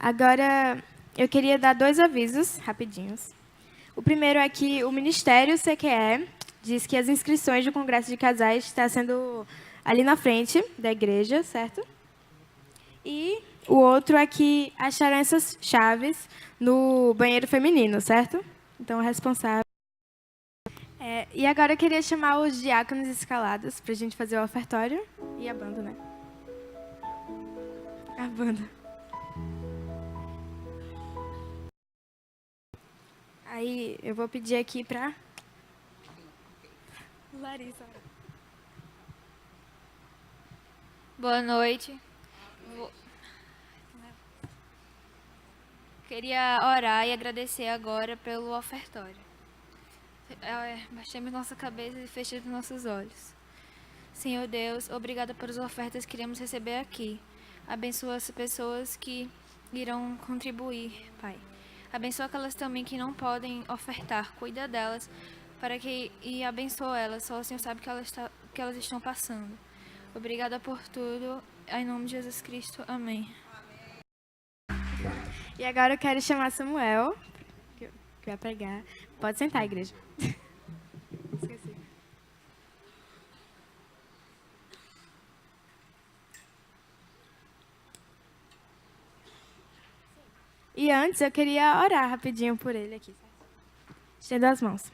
Agora, eu queria dar 2 avisos rapidinhos. O primeiro é que o Ministério CQE diz que as inscrições do Congresso de Casais está sendo ali na frente da igreja, certo? E o outro é que acharam essas chaves no banheiro feminino, certo? Então, o responsável... e agora eu queria chamar os diáconos escalados para a gente fazer o ofertório e a banda, né? A banda. Aí eu vou pedir aqui para Larissa. Boa noite. Queria orar e agradecer agora pelo ofertório. Baixemos nossa cabeça e fechemos nossos olhos. Senhor Deus, obrigada pelas ofertas que iremos receber aqui. Abençoa as pessoas que irão contribuir, Pai. Abençoa aquelas também que não podem ofertar. Cuida delas e abençoa elas. Só o Senhor sabe o que elas estão passando. Obrigada por tudo. Em nome de Jesus Cristo. Amém. E agora eu quero chamar Samuel, que vai pregar. Pode sentar, igreja. Esqueci. E antes eu queria orar rapidinho por ele aqui. Estenda as mãos.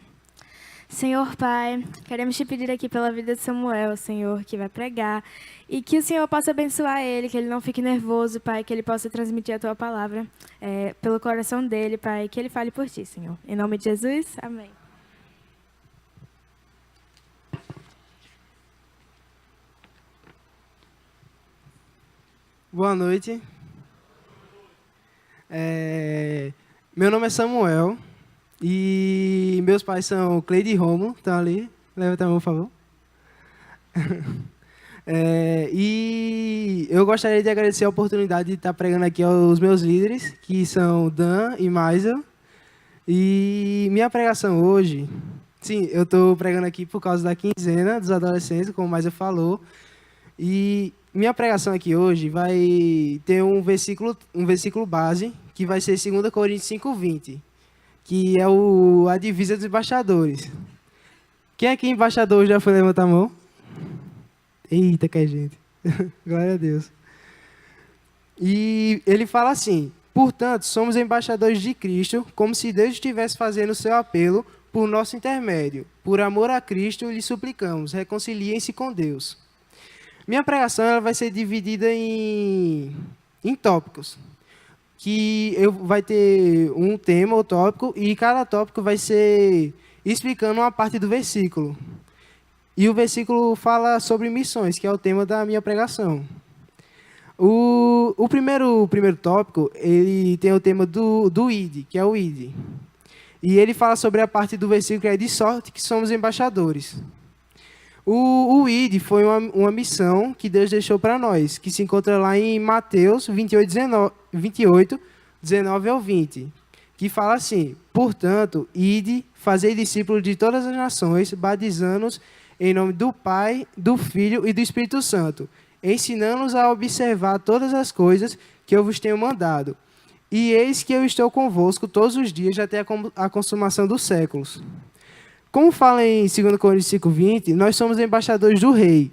Senhor Pai, queremos te pedir aqui pela vida de Samuel, Senhor, que vai pregar, e que o Senhor possa abençoar ele, que ele não fique nervoso, Pai, que ele possa transmitir a Tua palavra pelo coração dele, Pai, que ele fale por Ti, Senhor. Em nome de Jesus, amém. Boa noite. Meu nome é Samuel. E meus pais são Cleide e Romo, estão ali. Levanta a mão, por favor. E eu gostaria de agradecer a oportunidade de estar pregando aqui aos meus líderes, que são Dan e Maisel. E minha pregação hoje... Sim, eu estou pregando aqui por causa da quinzena dos adolescentes, como o Maisel falou. E minha pregação aqui hoje vai ter um versículo base, que vai ser 2 Coríntios 5:20. Que é a divisa dos embaixadores. Quem aqui embaixador já foi levantar a mão? Eita, que é gente. Glória a Deus. E ele fala assim: portanto, somos embaixadores de Cristo, como se Deus estivesse fazendo o seu apelo por nosso intermédio. Por amor a Cristo, lhe suplicamos, reconciliem-se com Deus. Minha pregação ela vai ser dividida em tópicos. Que vai ter um tema ou tópico, e cada tópico vai ser explicando uma parte do versículo. E o versículo fala sobre missões, que é o tema da minha pregação. O primeiro tópico, ele tem o tema do ID, que é o ID. E ele fala sobre a parte do versículo que é de sorte que somos embaixadores. O ID foi uma missão que Deus deixou para nós, que se encontra lá em Mateus 28, 19 ao 20, que fala assim: portanto, ide, fazei discípulos de todas as nações, batizando-os em nome do Pai, do Filho e do Espírito Santo, ensinando-os a observar todas as coisas que eu vos tenho mandado. E eis que eu estou convosco todos os dias até a consumação dos séculos. Como fala em 2 Coríntios 5:20, nós somos embaixadores do Rei.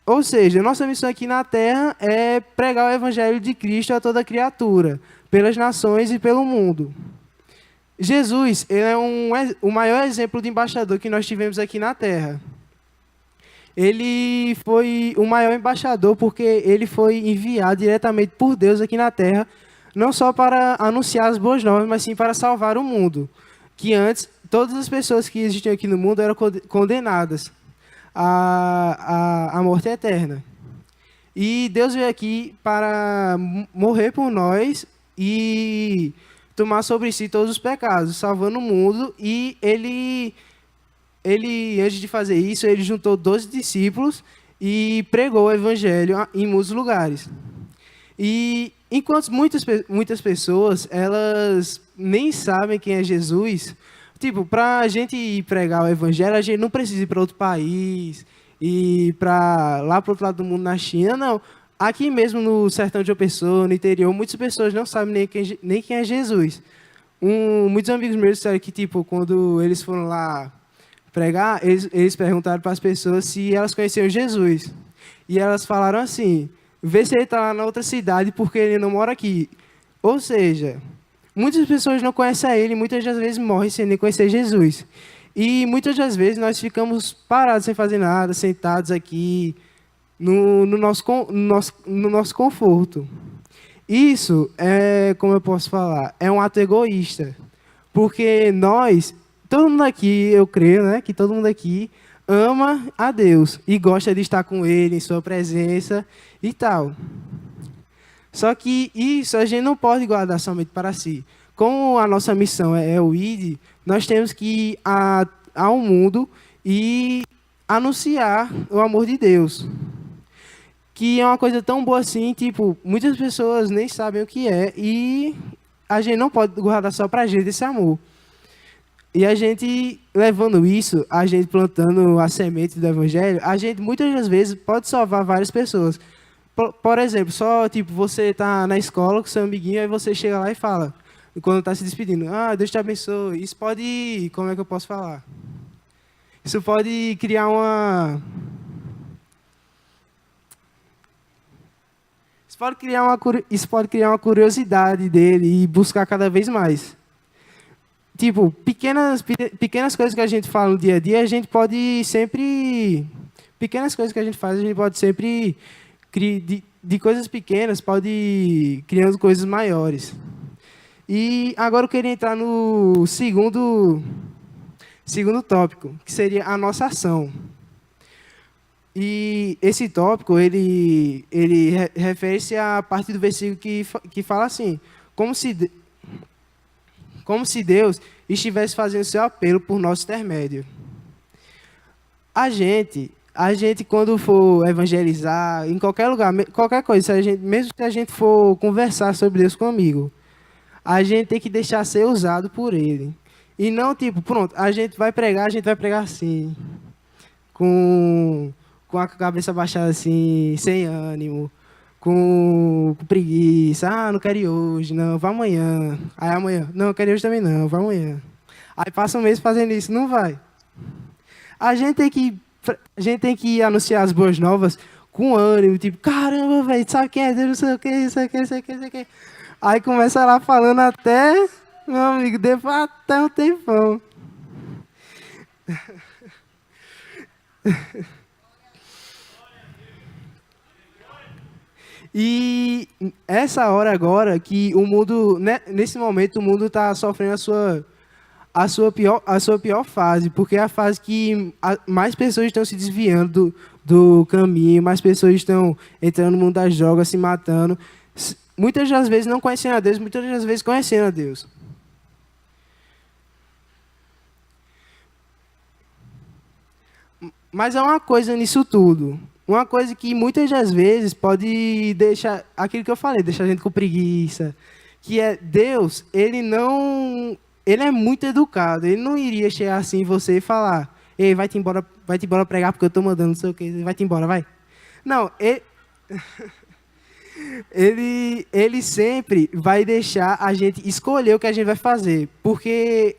Ou seja, nossa missão aqui na Terra é pregar o Evangelho de Cristo a toda criatura, pelas nações e pelo mundo. Jesus ele é o maior exemplo de embaixador que nós tivemos aqui na Terra. Ele foi o maior embaixador porque ele foi enviado diretamente por Deus aqui na Terra, não só para anunciar as boas novas, mas sim para salvar o mundo. Que antes, todas as pessoas que existiam aqui no mundo eram condenadas à morte eterna. E Deus veio aqui para morrer por nós e tomar sobre si todos os pecados, salvando o mundo. E ele, antes de fazer isso, ele juntou 12 discípulos e pregou o evangelho em muitos lugares. E enquanto muitas pessoas, elas nem sabem quem é Jesus, tipo, para a gente ir pregar o evangelho, a gente não precisa ir para outro país, ir lá para o outro lado do mundo, na China, não. Aqui mesmo no sertão de João Pessoa, no interior, muitas pessoas não sabem nem quem é Jesus. Muitos amigos meus disseram que, tipo, quando eles foram lá pregar, eles perguntaram para as pessoas se elas conheciam Jesus. E elas falaram assim, vê se ele está lá na outra cidade porque ele não mora aqui. Ou seja, muitas pessoas não conhecem a ele, muitas das vezes morrem sem nem conhecer Jesus. E muitas das vezes nós ficamos parados sem fazer nada, sentados aqui, no nosso conforto. Isso é, como eu posso falar, é um ato egoísta. Porque todo mundo aqui, eu creio, né, que todo mundo aqui ama a Deus e gosta de estar com Ele, em sua presença e tal. Só que isso a gente não pode guardar somente para si. Como a nossa missão é o ID, nós temos que ir ao mundo e anunciar o amor de Deus. Que é uma coisa tão boa assim, tipo, muitas pessoas nem sabem o que é e a gente não pode guardar só para a gente esse amor. E a gente, levando isso, a gente plantando a semente do Evangelho, a gente muitas das vezes pode salvar várias pessoas. Por exemplo, só tipo, você está na escola com seu amiguinho, aí você chega lá e fala, quando está se despedindo, Deus te abençoe. Isso pode, como é que eu posso falar? Isso pode criar Isso pode criar uma curiosidade dele e buscar cada vez mais. Tipo, pequenas coisas que a gente fala no dia a dia, a gente pode sempre... Pequenas coisas que a gente faz, a gente pode sempre... De coisas pequenas, pode ir criando coisas maiores. E agora eu queria entrar no segundo tópico, que seria a nossa ação. E esse tópico, ele refere-se à parte do versículo que fala assim, como se Deus estivesse fazendo seu apelo por nosso intermédio. A gente, quando for evangelizar, em qualquer lugar, qualquer coisa, mesmo que a gente for conversar sobre Deus com um amigo, a gente tem que deixar ser usado por Ele. E não, tipo, pronto, a gente vai pregar assim, com a cabeça baixada assim, sem ânimo, com preguiça, não quero ir hoje, não, vá amanhã. Aí amanhã, não, quero ir hoje também não, vá amanhã. Aí passa um mês fazendo isso, não vai. A gente tem que anunciar as boas novas com ânimo, tipo, caramba, velho, sabe quem é Deus, não sei o que, isso aqui, isso aqui, isso aqui. Aí começa lá falando até, meu amigo, depois até um tempão. E essa hora agora que o mundo, né, nesse momento, o mundo está sofrendo a sua pior fase, porque é a fase que mais pessoas estão se desviando do caminho, mais pessoas estão entrando no mundo das drogas, se matando. Muitas das vezes não conhecendo a Deus, muitas das vezes conhecendo a Deus. Mas há uma coisa nisso tudo. Uma coisa que muitas das vezes pode deixar, aquilo que eu falei, deixar a gente com preguiça, que é Deus, ele é muito educado, ele não iria chegar assim em você e falar, ei, vai-te embora pregar porque eu estou mandando, não sei o quê, vai-te embora, vai. Não, ele sempre vai deixar a gente escolher o que a gente vai fazer, porque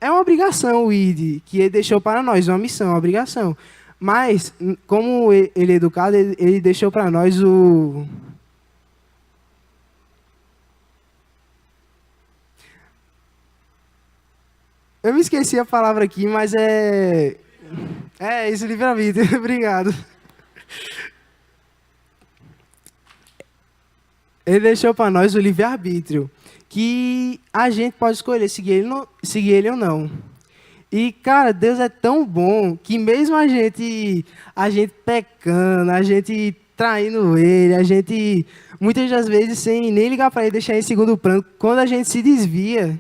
é uma obrigação o ID, que ele deixou para nós, uma missão, uma obrigação. Mas, como ele é educado, ele deixou para nós o... Eu me esqueci a palavra aqui, mas é isso, livre-arbítrio. Obrigado. Ele deixou para nós o livre-arbítrio, que a gente pode escolher seguir ele ou não. E, cara, Deus é tão bom que mesmo a gente pecando, a gente traindo Ele, a gente, muitas das vezes, sem nem ligar para Ele, deixar em segundo plano, quando a gente se desvia,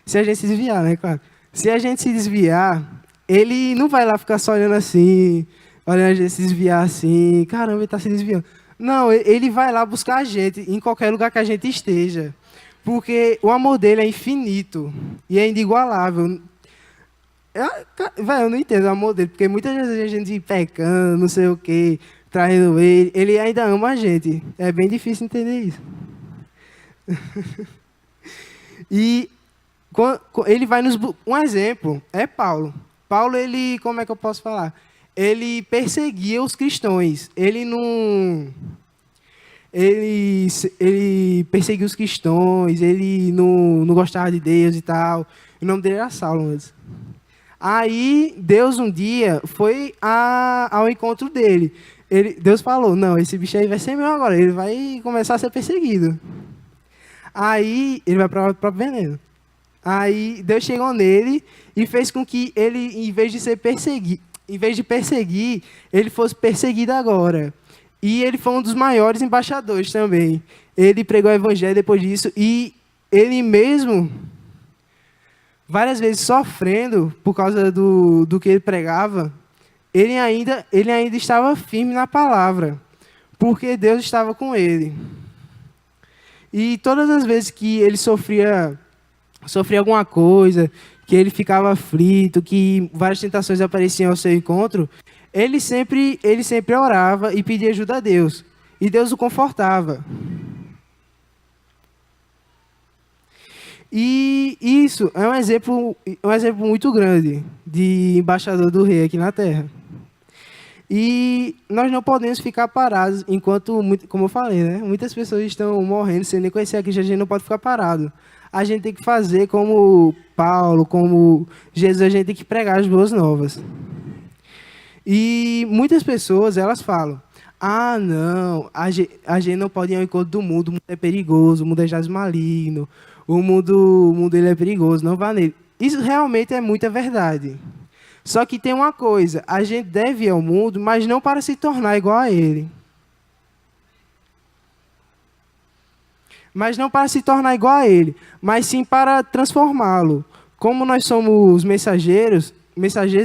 se a gente se desviar, né, claro? Se a gente se desviar, Ele não vai lá ficar só olhando assim, olhando a gente se desviar assim, caramba, Ele está se desviando. Não, Ele vai lá buscar a gente em qualquer lugar que a gente esteja, porque o amor dele é infinito e é inigualável. Eu não entendo o amor dele, porque muitas vezes a gente pecando, não sei o quê, traindo ele. Ele ainda ama a gente. É bem difícil entender isso. E ele vai nos... Um exemplo é Paulo. Paulo, ele... Como é que eu posso falar? Ele perseguia os cristãos. Ele não... Ele perseguia os cristãos. Ele não gostava de Deus e tal. O nome dele era Saulo antes. Aí, Deus um dia foi ao encontro dele. Deus falou, não, esse bicho aí vai ser meu agora. Ele vai começar a ser perseguido. Aí, ele vai para o próprio veneno. Aí, Deus chegou nele e fez com que ele, em vez de perseguir, ele fosse perseguido agora. E ele foi um dos maiores embaixadores também. Ele pregou o evangelho depois disso e ele mesmo, várias vezes sofrendo por causa do que ele pregava, ele ainda estava firme na palavra, porque Deus estava com ele. E todas as vezes que ele sofria alguma coisa, que ele ficava aflito, que várias tentações apareciam ao seu encontro, ele sempre orava e pedia ajuda a Deus. E Deus o confortava. E isso é um exemplo muito grande de embaixador do rei aqui na Terra. E nós não podemos ficar parados enquanto, como eu falei, né? Muitas pessoas estão morrendo sem nem conhecer a Cristo, a gente não pode ficar parado. A gente tem que fazer como Paulo, como Jesus, a gente tem que pregar as boas novas. E muitas pessoas, elas falam, não, a gente não pode ir ao encontro do mundo, o mundo é perigoso, o mundo é jaz maligno, o mundo ele é perigoso, não vá nele. Isso realmente é muita verdade. Só que tem uma coisa, a gente deve ir ao mundo, mas não para se tornar igual a ele. Mas não para se tornar igual a ele, mas sim para transformá-lo. Como nós somos mensageiros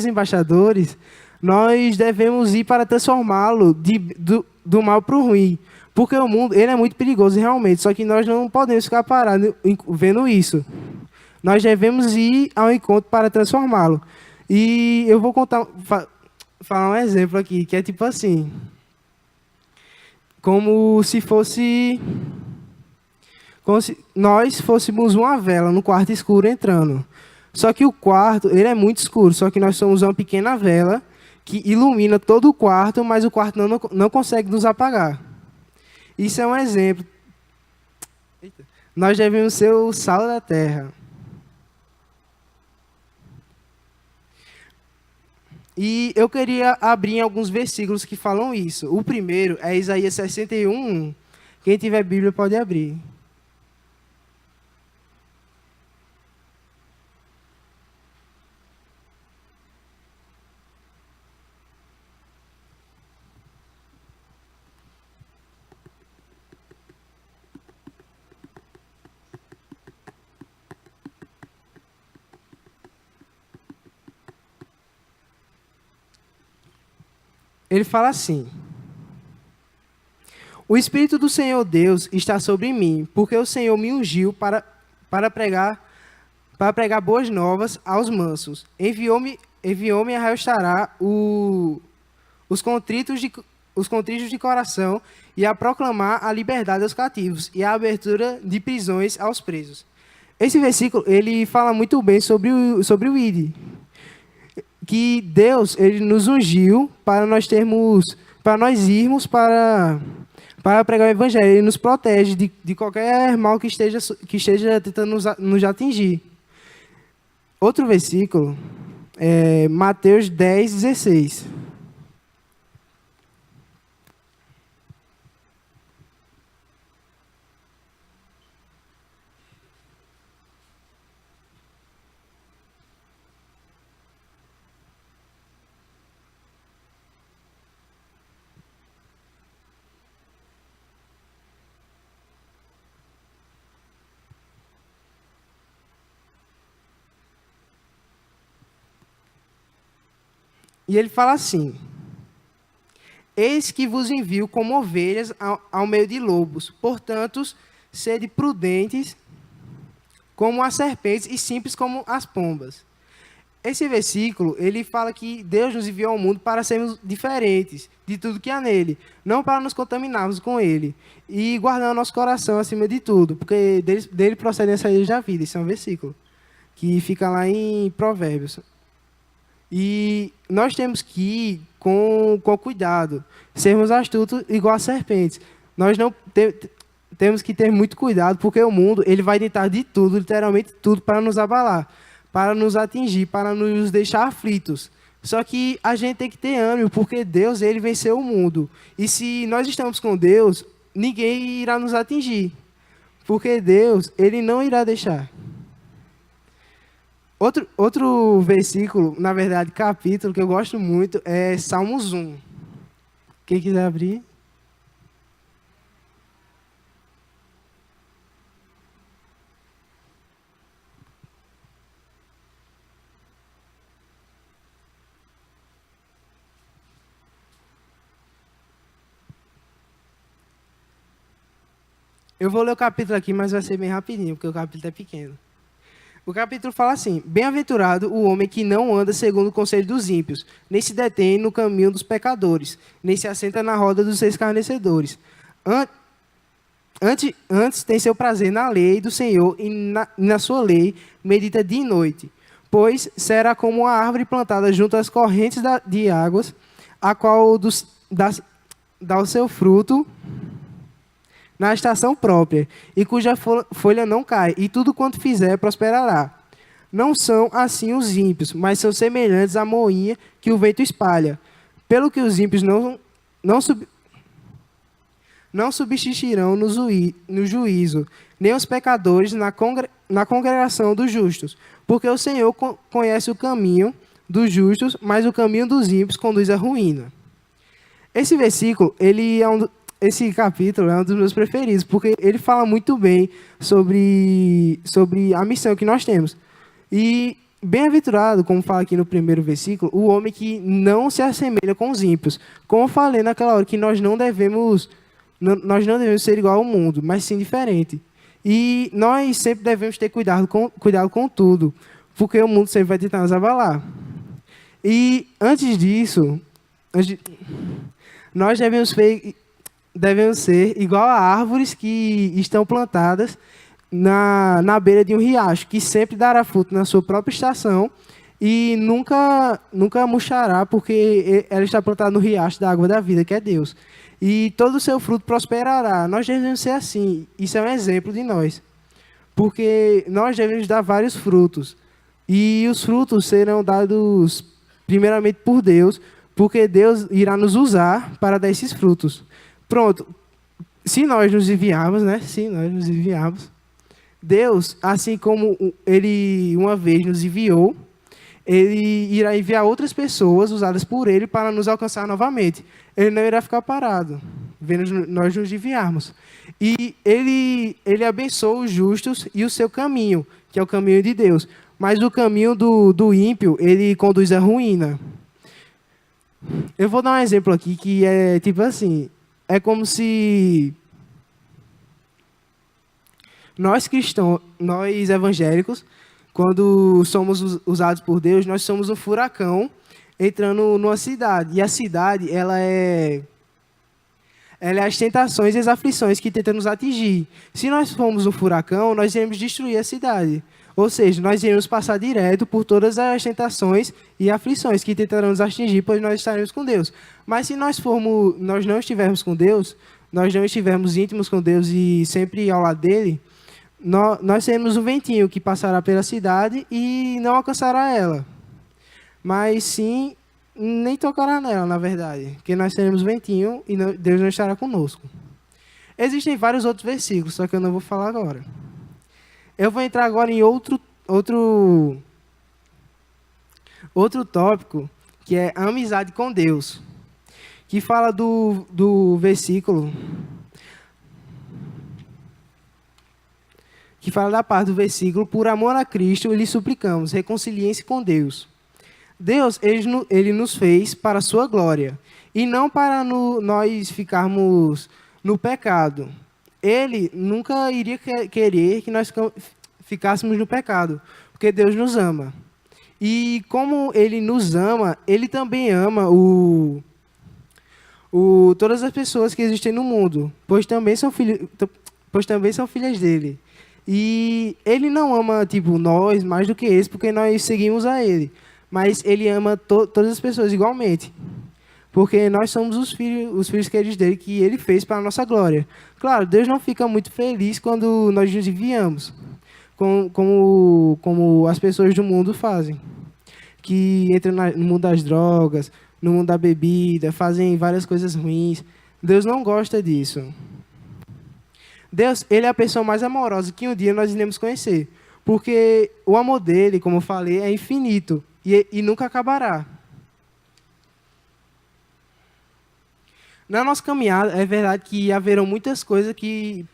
embaixadores, nós devemos ir para transformá-lo do mal para o ruim. Porque o mundo ele é muito perigoso realmente, só que nós não podemos ficar parados vendo isso. Nós devemos ir ao encontro para transformá-lo. E eu vou falar um exemplo aqui, que é tipo assim, como se nós fôssemos uma vela no quarto escuro entrando. Só que o quarto ele é muito escuro, só que nós somos uma pequena vela que ilumina todo o quarto, mas o quarto não consegue nos apagar. Isso é um exemplo. Nós devemos ser o sal da terra. E eu queria abrir em alguns versículos que falam isso. O primeiro é Isaías 61. Quem tiver Bíblia pode abrir. Ele fala assim: o Espírito do Senhor Deus está sobre mim, porque o Senhor me ungiu para pregar boas novas aos mansos. Enviou-me a restaurar os contritos de coração e a proclamar a liberdade aos cativos e a abertura de prisões aos presos. Esse versículo ele fala muito bem sobre o ID. Que Deus ele nos ungiu para nós irmos para pregar o evangelho. Ele nos protege de qualquer mal que esteja tentando nos atingir. Outro versículo é Mateus 10, 16. E ele fala assim: eis que vos envio como ovelhas ao meio de lobos. Portanto, sede prudentes como as serpentes e simples como as pombas. Esse versículo, ele fala que Deus nos enviou ao mundo para sermos diferentes de tudo que há nele, não para nos contaminarmos com ele e guardar nosso coração acima de tudo, porque dele procedem as saídas da vida. Esse é um versículo que fica lá em Provérbios. E nós temos que ir com cuidado, sermos astutos igual a serpentes. Nós não temos que ter muito cuidado, porque o mundo ele vai tentar de tudo, literalmente tudo, para nos abalar, para nos atingir, para nos deixar aflitos. Só que a gente tem que ter ânimo, porque Deus ele venceu o mundo. E se nós estamos com Deus, ninguém irá nos atingir, porque Deus ele não irá deixar. Outro versículo, na verdade, capítulo, que eu gosto muito, é Salmos 1. Quem quiser abrir? Eu vou ler o capítulo aqui, mas vai ser bem rapidinho, porque o capítulo é pequeno. O capítulo fala assim: Bem-aventurado o homem que não anda segundo o conselho dos ímpios, nem se detém no caminho dos pecadores, nem se assenta na roda dos escarnecedores. Antes tem seu prazer na lei do Senhor, e na sua lei medita dia e noite. Pois será como uma árvore plantada junto às correntes de águas, a qual dá o seu fruto na estação própria, e cuja folha não cai, e tudo quanto fizer prosperará. Não são assim os ímpios, mas são semelhantes à moinha que o vento espalha. Pelo que os ímpios não subsistirão no juízo, nem os pecadores na congregação dos justos, porque o Senhor conhece o caminho dos justos, mas o caminho dos ímpios conduz à ruína. Esse versículo, esse capítulo é um dos meus preferidos, porque ele fala muito bem sobre a missão que nós temos. E bem-aventurado, como fala aqui no primeiro versículo, o homem que não se assemelha com os ímpios. Como eu falei naquela hora, que nós não devemos ser igual ao mundo, mas sim diferente. E nós sempre devemos ter cuidado com tudo, porque o mundo sempre vai tentar nos abalar. E antes disso, nós devemos ser igual a árvores que estão plantadas na beira de um riacho, que sempre dará fruto na sua própria estação e nunca murchará, porque ela está plantada no riacho da água da vida, que é Deus. E todo o seu fruto prosperará. Nós devemos ser assim. Isso é um exemplo de nós. Porque nós devemos dar vários frutos. E os frutos serão dados primeiramente por Deus, porque Deus irá nos usar para dar esses frutos. Pronto, se nós nos enviarmos, Deus, assim como Ele uma vez nos enviou, Ele irá enviar outras pessoas usadas por Ele para nos alcançar novamente. Ele não irá ficar parado, vendo nós nos enviarmos. E Ele abençoa os justos e o seu caminho, que é o caminho de Deus. Mas o caminho do ímpio, ele conduz à ruína. Eu vou dar um exemplo aqui que é tipo assim. É como se nós cristãos, nós evangélicos, quando somos usados por Deus, nós somos um furacão entrando numa cidade. E a cidade, ela é as tentações e as aflições que tentam nos atingir. Se nós formos um furacão, nós iremos destruir a cidade. Ou seja, nós iremos passar direto por todas as tentações e aflições que tentarão nos atingir, pois nós estaremos com Deus. Mas se nós não estivermos com Deus, nós não estivermos íntimos com Deus e sempre ao lado dele, nós seremos um ventinho que passará pela cidade e não alcançará ela. Mas sim, nem tocará nela, na verdade, porque nós seremos ventinho e Deus não estará conosco. Existem vários outros versículos, só que eu não vou falar agora. Eu vou entrar agora em outro tópico, que é a amizade com Deus, que fala do versículo, que fala da parte do versículo: por amor a Cristo, lhe suplicamos, reconciliem-se com Deus. Deus, ele nos fez para a sua glória, e não para nós ficarmos no pecado. Ele nunca iria querer que nós ficássemos no pecado, porque Deus nos ama. E como ele nos ama, ele também ama todas as pessoas que existem no mundo, pois também são filhas dele. E ele não ama tipo nós mais do que eles, porque nós seguimos a ele, mas ele ama todas as pessoas igualmente, porque nós somos os filhos queridos dele que ele fez para a nossa glória. Claro, Deus não fica muito feliz quando nós nos enviamos, como as pessoas do mundo fazem, que entram no mundo das drogas, no mundo da bebida, fazem várias coisas ruins. Deus não gosta disso. Deus, ele é a pessoa mais amorosa que um dia nós iremos conhecer, porque o amor dele, como eu falei, é infinito e nunca acabará. Na nossa caminhada, é verdade que haverão muitas coisas que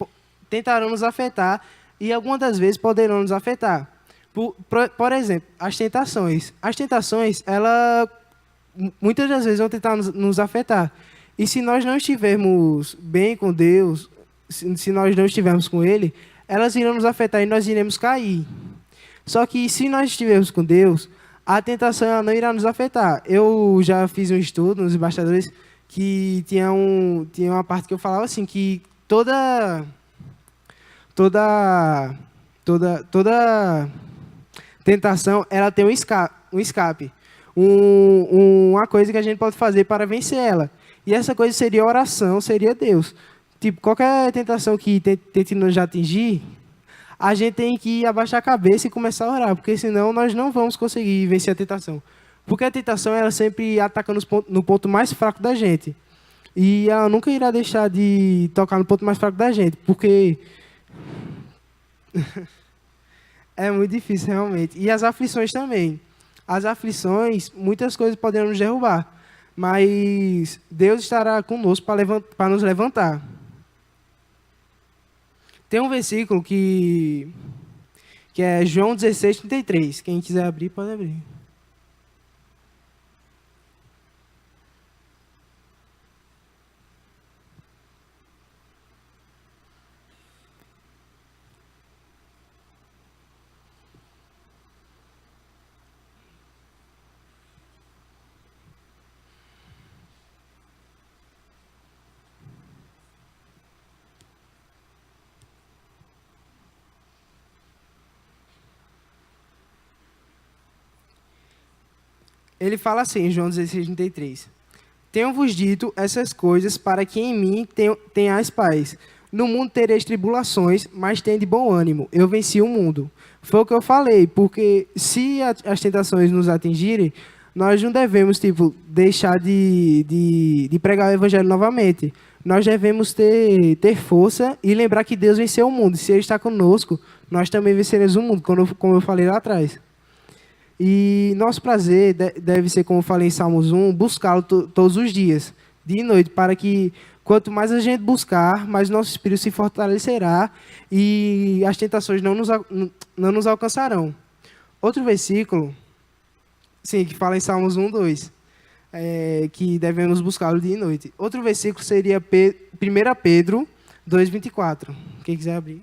tentarão nos afetar e algumas das vezes poderão nos afetar. Por exemplo, as tentações. As tentações, muitas das vezes vão tentar nos afetar. E se nós não estivermos bem com Deus, se nós não estivermos com Ele, elas irão nos afetar e nós iremos cair. Só que se nós estivermos com Deus, a tentação ela não irá nos afetar. Eu já fiz um estudo nos embaixadores que tinha uma parte que eu falava assim, que toda tentação ela tem um escape, uma coisa que a gente pode fazer para vencer ela. E essa coisa seria oração, seria Deus. Tipo, qualquer tentação que tente nos atingir, a gente tem que abaixar a cabeça e começar a orar, porque senão nós não vamos conseguir vencer a tentação. Porque a tentação ela sempre ataca no ponto mais fraco da gente. E ela nunca irá deixar de tocar no ponto mais fraco da gente, porque é muito difícil realmente. E as aflições também. As aflições, muitas coisas poderão nos derrubar, mas Deus estará conosco para nos levantar. Tem um versículo que é João 16:33. Quem quiser abrir, pode abrir. Ele fala assim, em João 16:33. Tenho-vos dito essas coisas para que em mim tenhais paz. No mundo tereis tribulações, mas tende bom ânimo. Eu venci o mundo. Foi o que eu falei, porque se as tentações nos atingirem, nós não devemos deixar de pregar o evangelho novamente. Nós devemos ter força e lembrar que Deus venceu o mundo. Se Ele está conosco, nós também venceremos o mundo, como eu falei lá atrás. E nosso prazer deve ser, como eu falei em Salmos 1, buscá-lo todos os dias, dia e noite, para que quanto mais a gente buscar, mais nosso espírito se fortalecerá e as tentações não nos alcançarão. Outro versículo, sim, que fala em Salmos 1, 2, que devemos buscá-lo dia e noite. Outro versículo seria 1 Pedro 2:24. Quem quiser abrir.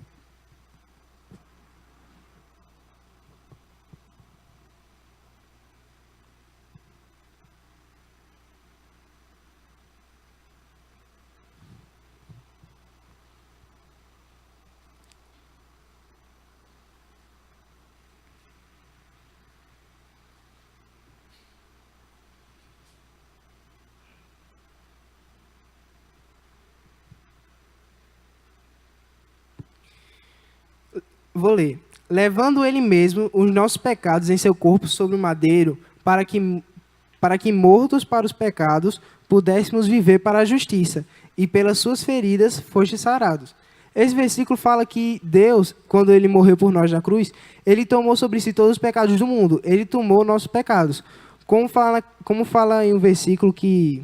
Vou ler. Levando ele mesmo os nossos pecados em seu corpo sobre o madeiro, para que mortos para os pecados, pudéssemos viver para a justiça, e pelas suas feridas fostes sarados. Esse versículo fala que Deus, quando Ele morreu por nós na cruz, Ele tomou sobre si todos os pecados do mundo. Ele tomou nossos pecados. Como fala em um versículo que...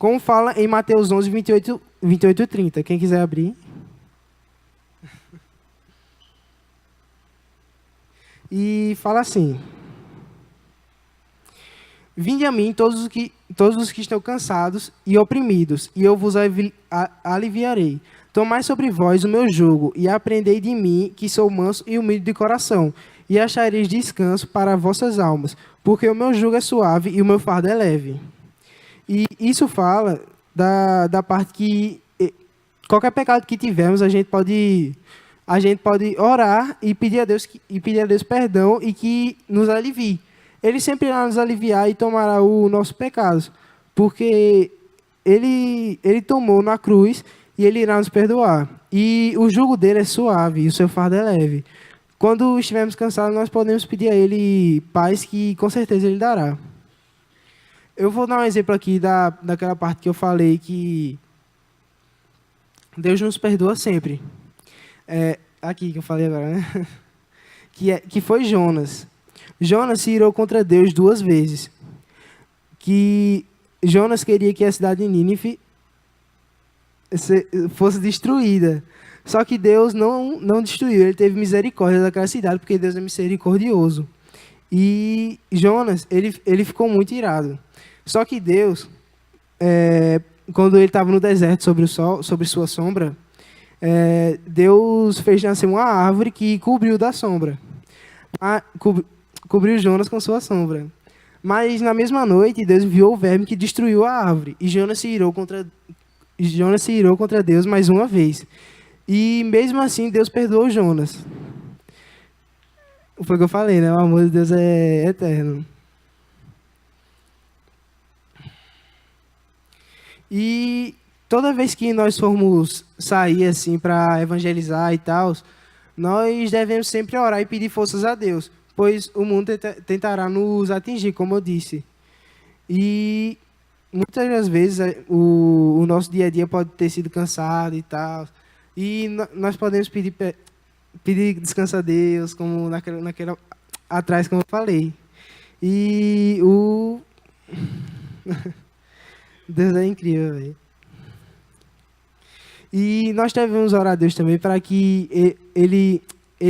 Como fala em Mateus 11, 28 e 30. Quem quiser abrir... E fala assim: Vinde a mim todos todos os que estão cansados e oprimidos, e eu vos aliviarei. Tomai sobre vós o meu jugo, e aprendei de mim, que sou manso e humilde de coração, e achareis descanso para vossas almas, porque o meu jugo é suave e o meu fardo é leve. E isso fala da parte que qualquer pecado que tivermos, a gente pode orar e pedir a Deus perdão e que nos alivie. Ele sempre irá nos aliviar e tomará o nosso pecado, porque ele tomou na cruz e ele irá nos perdoar. E o jugo dele é suave e o seu fardo é leve. Quando estivermos cansados, nós podemos pedir a ele paz, que com certeza ele dará. Eu vou dar um exemplo aqui daquela parte que eu falei que Deus nos perdoa sempre. Aqui que eu falei agora, né? Que foi Jonas. Jonas se irou contra Deus 2 vezes. Que Jonas queria que a cidade de Nínive fosse destruída. Só que Deus não destruiu. Ele teve misericórdia daquela cidade, porque Deus é misericordioso. E Jonas, ele ficou muito irado. Só que Deus, quando ele estava no deserto sobre sua sombra, Deus fez nascer uma árvore que cobriu da sombra. Cobriu Jonas com sua sombra. Mas na mesma noite, Deus enviou o verme que destruiu a árvore. E Jonas se irou contra Deus mais uma vez. E mesmo assim, Deus perdoou Jonas. Foi o que eu falei, né? O amor de Deus é eterno. E toda vez que nós formos sair assim para evangelizar e tal, nós devemos sempre orar e pedir forças a Deus, pois o mundo tentará nos atingir, como eu disse. E muitas das vezes o nosso dia a dia pode ter sido cansado e tal, e nós podemos pedir descanso a Deus, como naquela atrás, como eu falei. E Deus é incrível, velho. E nós devemos orar a Deus também para que Ele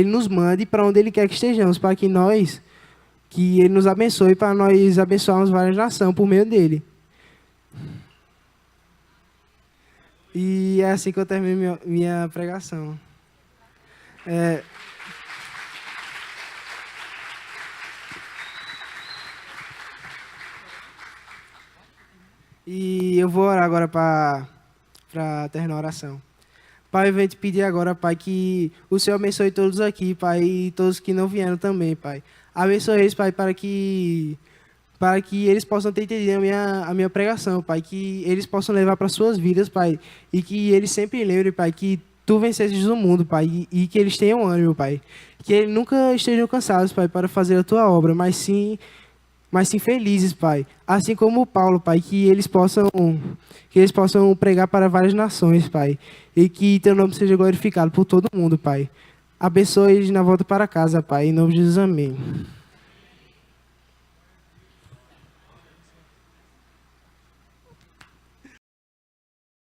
nos mande para onde Ele quer que estejamos, para que Ele nos abençoe, para nós abençoarmos várias nações por meio dEle. E é assim que eu termino minha pregação. E eu vou orar agora para terminar a oração. Pai, eu venho te pedir agora, Pai, que o Senhor abençoe todos aqui, Pai, e todos que não vieram também, Pai. Abençoe eles, Pai, para que eles possam ter entendido a minha pregação, Pai, que eles possam levar para suas vidas, Pai, e que eles sempre lembrem, Pai, que Tu vencestes o mundo, Pai, e que eles tenham ânimo, Pai. Que eles nunca estejam cansados, Pai, para fazer a Tua obra, mas sim felizes, Pai. Assim como Paulo, Pai, que eles possam pregar para várias nações, Pai. E que Teu nome seja glorificado por todo mundo, Pai. Abençoe eles na volta para casa, Pai. Em nome de Jesus, amém.